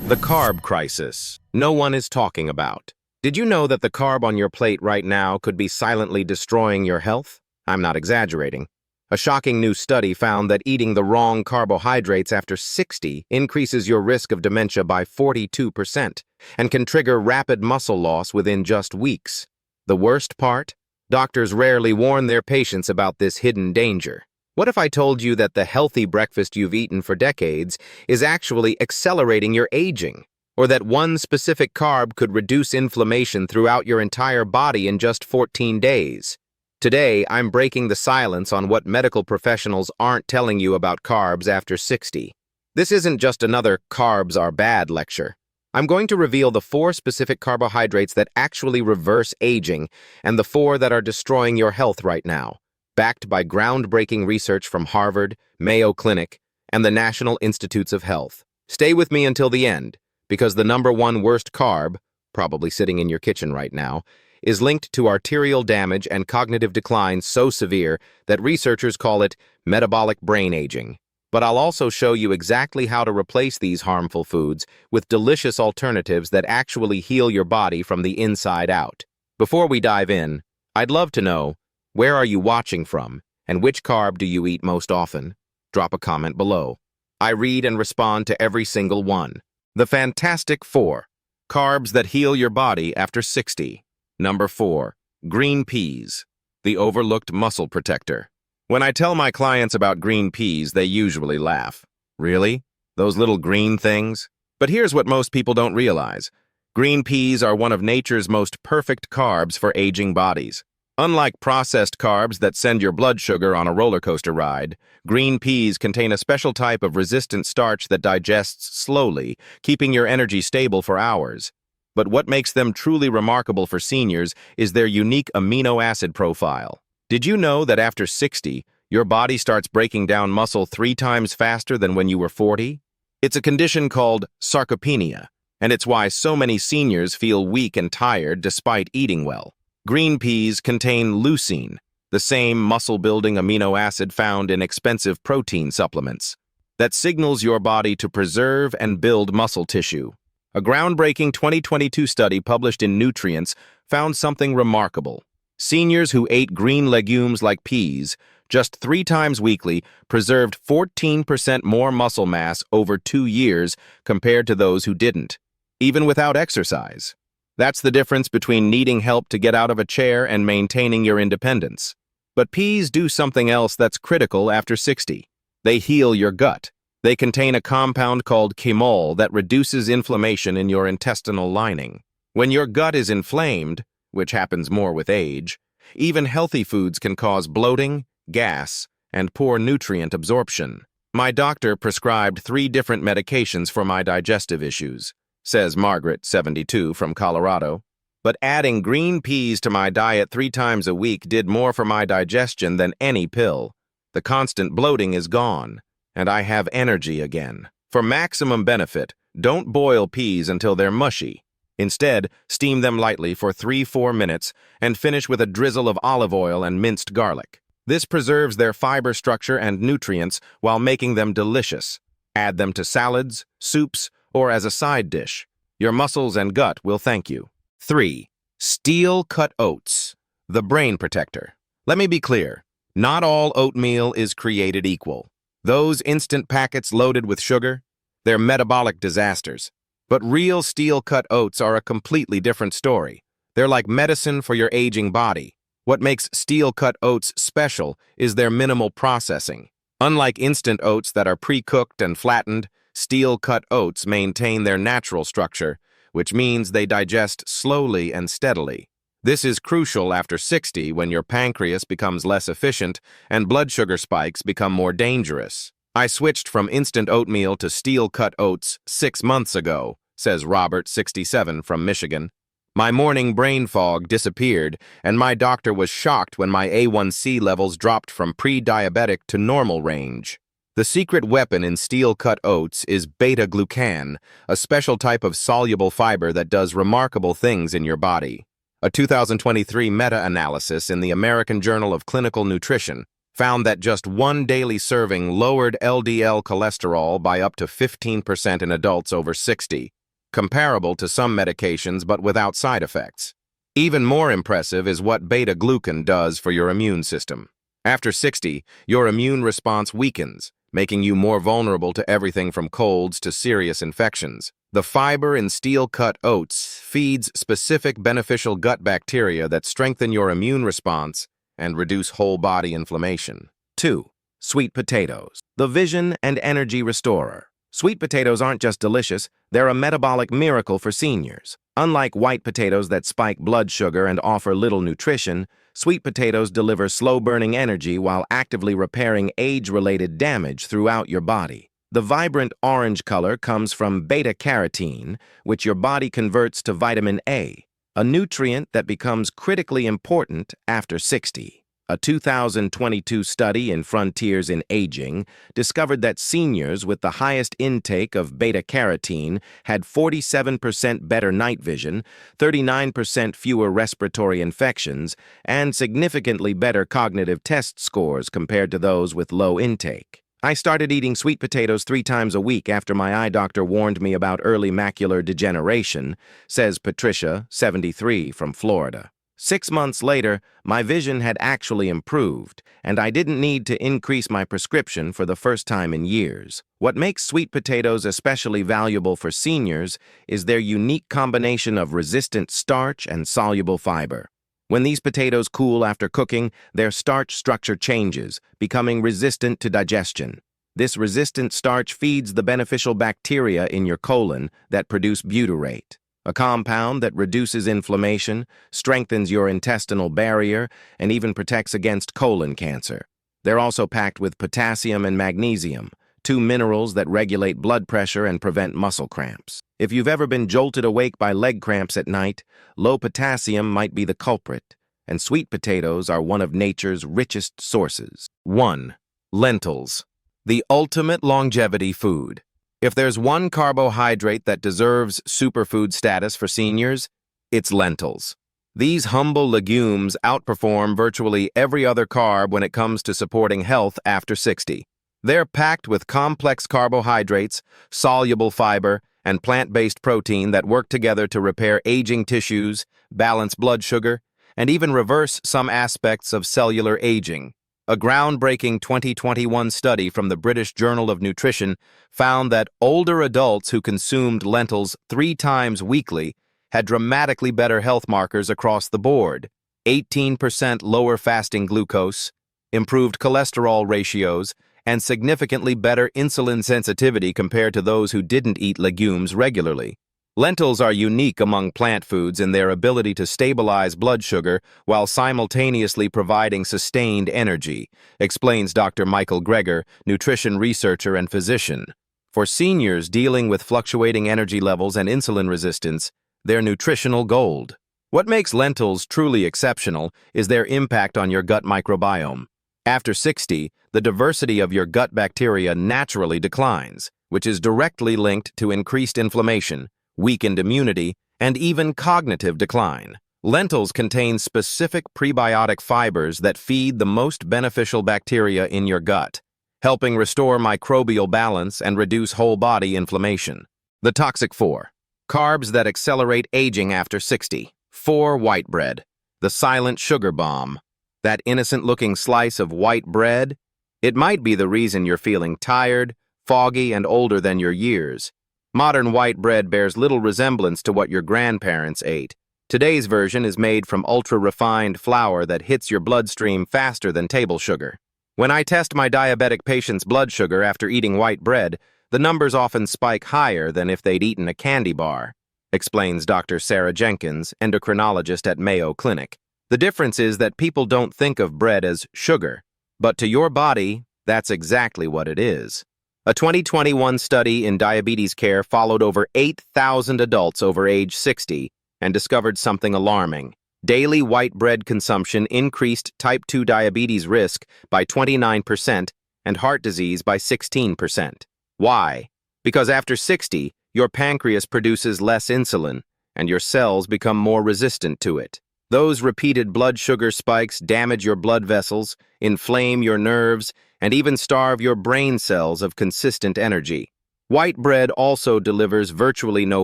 The carb crisis. No one is talking about. Did you know that the carb on your plate right now could be silently destroying your health? I'm not exaggerating. A shocking new study found that eating the wrong carbohydrates after 60 increases your risk of dementia by 42% and can trigger rapid muscle loss within just weeks. The worst part? Doctors rarely warn their patients about this hidden danger. What if I told you that the healthy breakfast you've eaten for decades is actually accelerating your aging? Or that one specific carb could reduce inflammation throughout your entire body in just 14 days? Today, I'm breaking the silence on what medical professionals aren't telling you about carbs after 60. This isn't just another carbs are bad lecture. I'm going to reveal the 4 specific carbohydrates that actually reverse aging and the 4 that are destroying your health right now, backed by groundbreaking research from Harvard, Mayo Clinic, and the National Institutes of Health. Stay with me until the end, because the #1 worst carb, probably sitting in your kitchen right now, is linked to arterial damage and cognitive decline so severe that researchers call it metabolic brain aging. But I'll also show you exactly how to replace these harmful foods with delicious alternatives that actually heal your body from the inside out. Before we dive in, I'd love to know, where are you watching from, and which carb do you eat most often? Drop a comment below. I read and respond to every single one. The Fantastic 4. Carbs that heal your body after 60. Number 4. Green peas. The overlooked muscle protector. When I tell my clients about green peas, they usually laugh. Really? Those little green things? But here's what most people don't realize. Green peas are one of nature's most perfect carbs for aging bodies. Unlike processed carbs that send your blood sugar on a roller coaster ride, green peas contain a special type of resistant starch that digests slowly, keeping your energy stable for hours. But what makes them truly remarkable for seniors is their unique amino acid profile. Did you know that after 60, your body starts breaking down muscle 3 times faster than when you were 40? It's a condition called sarcopenia, and it's why so many seniors feel weak and tired despite eating well. Green peas contain leucine, the same muscle-building amino acid found in expensive protein supplements, that signals your body to preserve and build muscle tissue. A groundbreaking 2022 study published in Nutrients found something remarkable. Seniors who ate green legumes like peas just 3 times weekly preserved 14% more muscle mass over 2 years compared to those who didn't, even without exercise. That's the difference between needing help to get out of a chair and maintaining your independence. But peas do something else that's critical after 60. They heal your gut. They contain a compound called chymol that reduces inflammation in your intestinal lining. When your gut is inflamed, which happens more with age, even healthy foods can cause bloating, gas, and poor nutrient absorption. My doctor prescribed 3 different medications for my digestive issues, says Margaret, 72, from Colorado. But adding green peas to my diet 3 times a week did more for my digestion than any pill. The constant bloating is gone, and I have energy again. For maximum benefit, don't boil peas until they're mushy. Instead, steam them lightly for 3-4 minutes and finish with a drizzle of olive oil and minced garlic. This preserves their fiber structure and nutrients while making them delicious. Add them to salads, soups, or as a side dish. Your muscles and gut will thank you. 3. Steel Cut Oats, the brain protector. Let me be clear, not all oatmeal is created equal. Those instant packets loaded with sugar, they're metabolic disasters. But real steel cut oats are a completely different story. They're like medicine for your aging body. What makes steel cut oats special is their minimal processing. Unlike instant oats that are pre-cooked and flattened, steel cut oats maintain their natural structure, which means they digest slowly and steadily. This is crucial after 60 when your pancreas becomes less efficient and blood sugar spikes become more dangerous. I switched from instant oatmeal to steel cut oats 6 months ago, says Robert, 67, from Michigan. My morning brain fog disappeared, and my doctor was shocked when my A1C levels dropped from pre-diabetic to normal range. The secret weapon in steel cut oats is beta-glucan, a special type of soluble fiber that does remarkable things in your body. A 2023 meta-analysis in the American Journal of Clinical Nutrition found that just 1 daily serving lowered LDL cholesterol by up to 15% in adults over 60. comparable to some medications but without side effects. Even more impressive is what beta-glucan does for your immune system. After 60, your immune response weakens, making you more vulnerable to everything from colds to serious infections. The fiber in steel-cut oats feeds specific beneficial gut bacteria that strengthen your immune response and reduce whole-body inflammation. 2. Sweet potatoes, the vision and energy restorer. Sweet potatoes aren't just delicious, they're a metabolic miracle for seniors. Unlike white potatoes that spike blood sugar and offer little nutrition, sweet potatoes deliver slow-burning energy while actively repairing age-related damage throughout your body. The vibrant orange color comes from beta-carotene, which your body converts to vitamin A, a nutrient that becomes critically important after 60. A 2022 study in Frontiers in Aging discovered that seniors with the highest intake of beta-carotene had 47% better night vision, 39% fewer respiratory infections, and significantly better cognitive test scores compared to those with low intake. I started eating sweet potatoes 3 times a week after my eye doctor warned me about early macular degeneration, says Patricia, 73, from Florida. 6 months later, my vision had actually improved, and I didn't need to increase my prescription for the first time in years. What makes sweet potatoes especially valuable for seniors is their unique combination of resistant starch and soluble fiber. When these potatoes cool after cooking, their starch structure changes, becoming resistant to digestion. This resistant starch feeds the beneficial bacteria in your colon that produce butyrate, a compound that reduces inflammation, strengthens your intestinal barrier, and even protects against colon cancer. They're also packed with potassium and magnesium, 2 minerals that regulate blood pressure and prevent muscle cramps. If you've ever been jolted awake by leg cramps at night, low potassium might be the culprit, and sweet potatoes are one of nature's richest sources. 1. Lentils, the ultimate longevity food. If there's one carbohydrate that deserves superfood status for seniors, it's lentils. These humble legumes outperform virtually every other carb when it comes to supporting health after 60. They're packed with complex carbohydrates, soluble fiber, and plant-based protein that work together to repair aging tissues, balance blood sugar, and even reverse some aspects of cellular aging. A groundbreaking 2021 study from the British Journal of Nutrition found that older adults who consumed lentils 3 times weekly had dramatically better health markers across the board: 18% lower fasting glucose, improved cholesterol ratios, and significantly better insulin sensitivity compared to those who didn't eat legumes regularly. Lentils are unique among plant foods in their ability to stabilize blood sugar while simultaneously providing sustained energy, explains Dr. Michael Greger, nutrition researcher and physician. For seniors dealing with fluctuating energy levels and insulin resistance, they're nutritional gold. What makes lentils truly exceptional is their impact on your gut microbiome. After 60, the diversity of your gut bacteria naturally declines, which is directly linked to increased inflammation, weakened immunity, and even cognitive decline. Lentils contain specific prebiotic fibers that feed the most beneficial bacteria in your gut, helping restore microbial balance and reduce whole-body inflammation. The toxic 4. Carbs that accelerate aging after 60. 4. White bread, the silent sugar bomb. That innocent-looking slice of white bread? It might be the reason you're feeling tired, foggy, and older than your years. Modern white bread bears little resemblance to what your grandparents ate. Today's version is made from ultra-refined flour that hits your bloodstream faster than table sugar. When I test my diabetic patients' blood sugar after eating white bread, the numbers often spike higher than if they'd eaten a candy bar, explains Dr. Sarah Jenkins, endocrinologist at Mayo Clinic. The difference is that people don't think of bread as sugar, but to your body, that's exactly what it is. A 2021 study in diabetes care followed over 8,000 adults over age 60 and discovered something alarming. Daily white bread consumption increased type 2 diabetes risk by 29% and heart disease by 16%. Why? Because after 60, your pancreas produces less insulin, and your cells become more resistant to it. Those repeated blood sugar spikes damage your blood vessels, inflame your nerves, and even starve your brain cells of consistent energy. White bread also delivers virtually no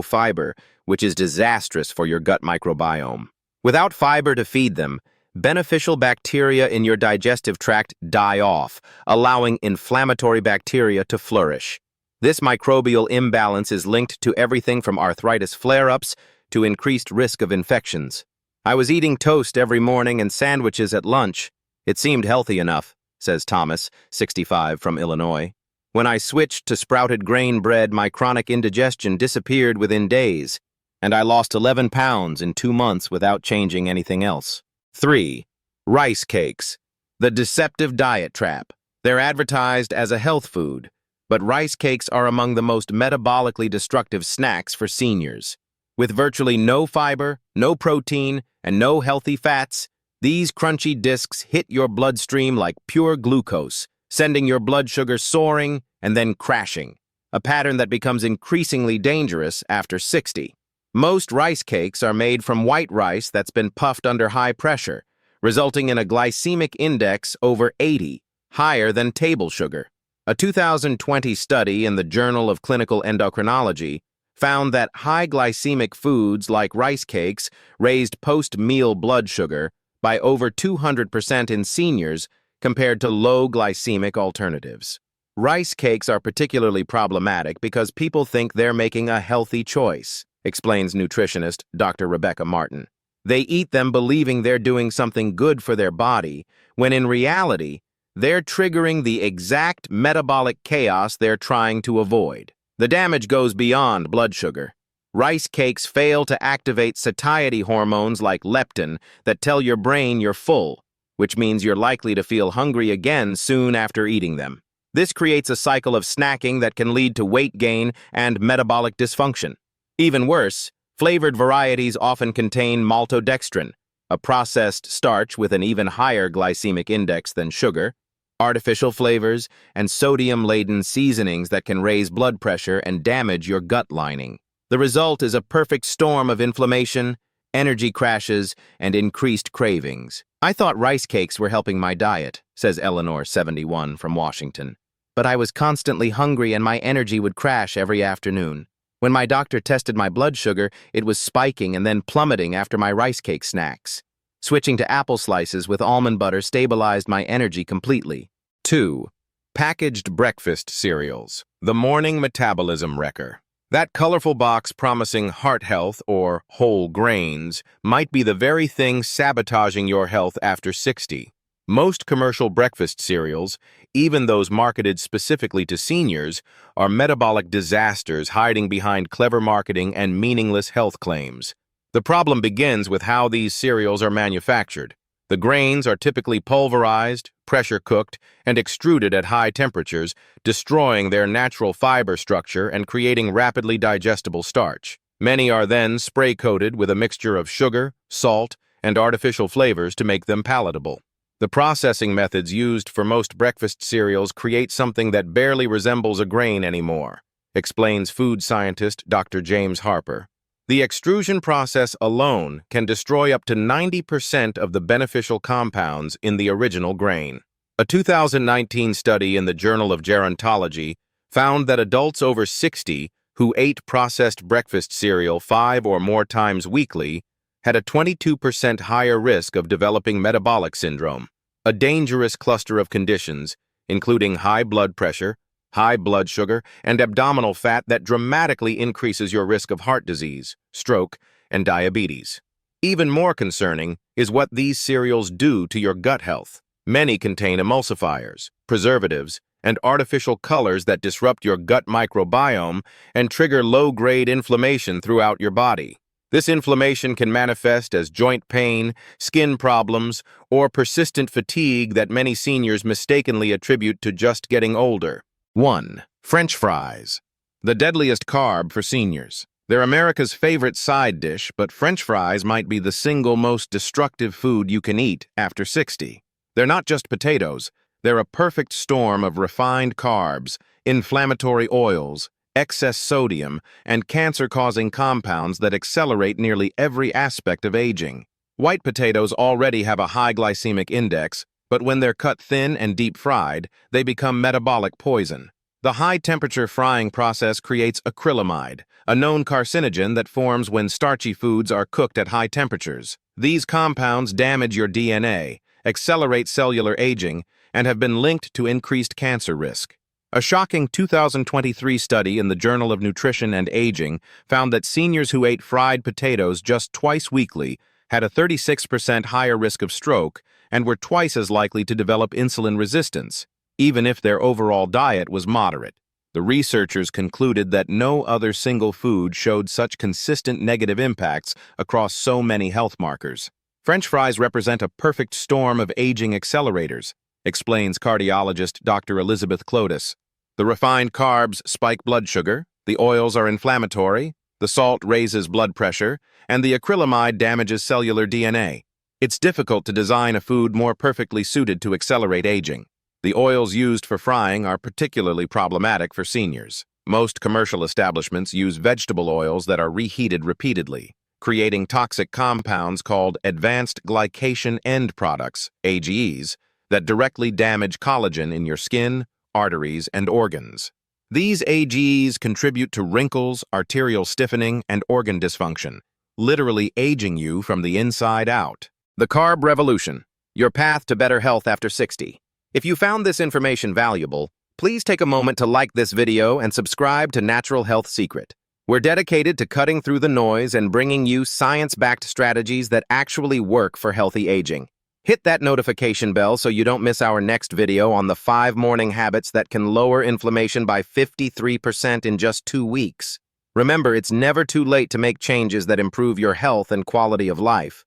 fiber, which is disastrous for your gut microbiome. Without fiber to feed them, beneficial bacteria in your digestive tract die off, allowing inflammatory bacteria to flourish. This microbial imbalance is linked to everything from arthritis flare-ups to increased risk of infections. I was eating toast every morning and sandwiches at lunch. It seemed healthy enough, says Thomas, 65, from Illinois. When I switched to sprouted grain bread, my chronic indigestion disappeared within days, and I lost 11 pounds in 2 months without changing anything else. 3. Rice cakes. The deceptive diet trap. They're advertised as a health food, but rice cakes are among the most metabolically destructive snacks for seniors. With virtually no fiber, no protein, and no healthy fats, these crunchy discs hit your bloodstream like pure glucose, sending your blood sugar soaring and then crashing, a pattern that becomes increasingly dangerous after 60. Most rice cakes are made from white rice that's been puffed under high pressure, resulting in a glycemic index over 80, higher than table sugar. A 2020 study in the Journal of Clinical Endocrinology found that high glycemic foods like rice cakes raised post-meal blood sugar by over 200% in seniors compared to low glycemic alternatives. Rice cakes are particularly problematic because people think they're making a healthy choice, explains nutritionist Dr. Rebecca Martin. They eat them believing they're doing something good for their body, when in reality, they're triggering the exact metabolic chaos they're trying to avoid. The damage goes beyond blood sugar. Rice cakes fail to activate satiety hormones like leptin that tell your brain you're full, which means you're likely to feel hungry again soon after eating them. This creates a cycle of snacking that can lead to weight gain and metabolic dysfunction. Even worse, flavored varieties often contain maltodextrin, a processed starch with an even higher glycemic index than sugar, artificial flavors, and sodium-laden seasonings that can raise blood pressure and damage your gut lining. The result is a perfect storm of inflammation, energy crashes, and increased cravings. I thought rice cakes were helping my diet, says Eleanor, 71, from Washington. But I was constantly hungry and my energy would crash every afternoon. When my doctor tested my blood sugar, it was spiking and then plummeting after my rice cake snacks. Switching to apple slices with almond butter stabilized my energy completely. 2. Packaged breakfast cereals. The morning metabolism wrecker. That colorful box promising heart health or whole grains might be the very thing sabotaging your health after 60. Most commercial breakfast cereals, even those marketed specifically to seniors, are metabolic disasters hiding behind clever marketing and meaningless health claims. The problem begins with how these cereals are manufactured. The grains are typically pulverized, pressure-cooked, and extruded at high temperatures, destroying their natural fiber structure and creating rapidly digestible starch. Many are then spray-coated with a mixture of sugar, salt, and artificial flavors to make them palatable. The processing methods used for most breakfast cereals create something that barely resembles a grain anymore, explains food scientist Dr. James Harper. The extrusion process alone can destroy up to 90% of the beneficial compounds in the original grain. A 2019 study in the Journal of Gerontology found that adults over 60 who ate processed breakfast cereal 5 or more times weekly had a 22% higher risk of developing metabolic syndrome, a dangerous cluster of conditions, including high blood pressure, high blood sugar, and abdominal fat that dramatically increases your risk of heart disease, stroke, and diabetes. Even more concerning is what these cereals do to your gut health. Many contain emulsifiers, preservatives, and artificial colors that disrupt your gut microbiome and trigger low-grade inflammation throughout your body. This inflammation can manifest as joint pain, skin problems, or persistent fatigue that many seniors mistakenly attribute to just getting older. 1. French fries. The deadliest carb for seniors. They're America's favorite side dish, but French fries might be the single most destructive food you can eat after 60. They're not just potatoes. They're a perfect storm of refined carbs, inflammatory oils, excess sodium, and cancer-causing compounds that accelerate nearly every aspect of aging. White potatoes already have a high glycemic index, but when they're cut thin and deep-fried, they become metabolic poison. The high-temperature frying process creates acrylamide, a known carcinogen that forms when starchy foods are cooked at high temperatures. These compounds damage your DNA, accelerate cellular aging, and have been linked to increased cancer risk. A shocking 2023 study in the Journal of Nutrition and Aging found that seniors who ate fried potatoes just twice weekly had a 36% higher risk of stroke and were twice as likely to develop insulin resistance, even if their overall diet was moderate. The researchers concluded that no other single food showed such consistent negative impacts across so many health markers. French fries represent a perfect storm of aging accelerators, explains cardiologist Dr. Elizabeth Clotis. The refined carbs spike blood sugar, the oils are inflammatory, the salt raises blood pressure, and the acrylamide damages cellular DNA. It's difficult to design a food more perfectly suited to accelerate aging. The oils used for frying are particularly problematic for seniors. Most commercial establishments use vegetable oils that are reheated repeatedly, creating toxic compounds called advanced glycation end products, AGEs, that directly damage collagen in your skin, arteries, and organs. These AGEs contribute to wrinkles, arterial stiffening, and organ dysfunction, literally aging you from the inside out. The Carb Revolution, your path to better health after 60. If you found this information valuable, please take a moment to like this video and subscribe to Natural Health Secret. We're dedicated to cutting through the noise and bringing you science-backed strategies that actually work for healthy aging. Hit that notification bell so you don't miss our next video on the 5 morning habits that can lower inflammation by 53% in just 2 weeks. Remember, it's never too late to make changes that improve your health and quality of life.